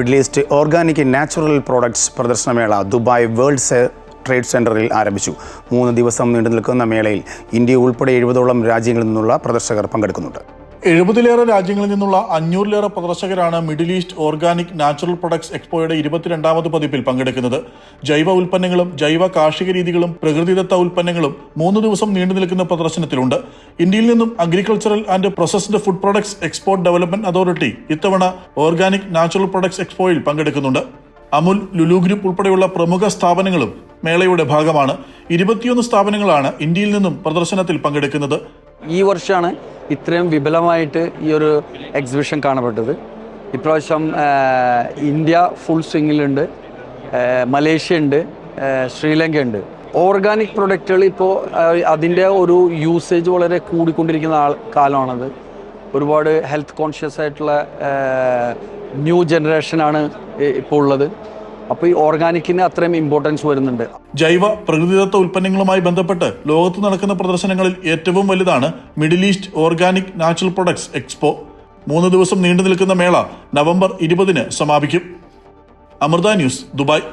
Middle east organic natural products പ്രദർശനമേള Dubai world trade സെന്ററിൽ ആരംഭിച്ചു. 3 ദിവസം നീണ്ടു നിൽക്കുന്ന മേളയിൽ ഇന്ത്യ ഉൾപ്പെടെ 70ഓളം രാജ്യങ്ങളിൽ നിന്നുള്ള പ്രദർശകർ പങ്കെടുക്കുന്നുണ്ട്. 70ലേറെ രാജ്യങ്ങളിൽ നിന്നുള്ള 500ലേറെ പ്രദർശകരാണ് middle east organic natural products എക്സ്പോയുടെ 22ാമത് പതിപ്പിൽ പങ്കെടുക്കുന്നത്. ജൈവ ഉൽപ്പന്നങ്ങളും ജൈവ കാർഷിക രീതികളും പ്രകൃതിദത്ത ഉൽപ്പന്നങ്ങളും 3 ദിവസം നീണ്ടു നിൽക്കുന്ന പ്രദർശനത്തിലുണ്ട്. ഇന്ത്യയിൽ നിന്നും agricultural and processed food products export development authority ഇത്തവണ ഓർഗാനിക് നാച്ചുറൽ പ്രൊഡക്ട്സ് എക്സ്പോയിൽ പങ്കെടുക്കുന്നുണ്ട്. അമുൽ, ലുലു ഗ്രൂപ്പ് ഉൾപ്പെടെയുള്ള പ്രമുഖ സ്ഥാപനങ്ങളും മേളയുടെ ഭാഗമാണ്. 21 സ്ഥാപനങ്ങളാണ് ഇന്ത്യയിൽ നിന്നും പ്രദർശനത്തിൽ പങ്കെടുക്കുന്നത്. ഈ വർഷമാണ് ഇത്രയും വിപുലമായിട്ട് ഈ ഒരു എക്സിബിഷൻ കാണപ്പെട്ടത്. ഇപ്രാവശ്യം ഇന്ത്യ ഫുൾ സ്വിങ്ങിലുണ്ട്, മലേഷ്യ ഉണ്ട്, ശ്രീലങ്ക ഉണ്ട്. ഓർഗാനിക് പ്രൊഡക്റ്റുകൾ ഇപ്പോൾ അതിൻ്റെ ഒരു യൂസേജ് വളരെ കൂടിക്കൊണ്ടിരിക്കുന്ന കാലമാണത്. ഒരുപാട് ഹെൽത്ത് കോൺഷ്യസ് ആയിട്ടുള്ള ന്യൂ ജനറേഷനാണ് ഇപ്പോൾ ഉള്ളത്. അപ്പോൾ ഈ ഓർഗാനിക്കിന് അത്രയും ഇമ്പോർട്ടൻസ് വരുന്നുണ്ട്. ജൈവ പ്രകൃതിദത്ത ഉൽപ്പന്നങ്ങളുമായി ബന്ധപ്പെട്ട് ലോകത്ത് നടക്കുന്ന പ്രദർശനങ്ങളിൽ ഏറ്റവും വലുതാണ് Middle east organic natural Products Expo. 3 ദിവസം നീണ്ടു നിൽക്കുന്ന മേള നവംബർ 20 സമാപിക്കും. Amrita News, Dubai.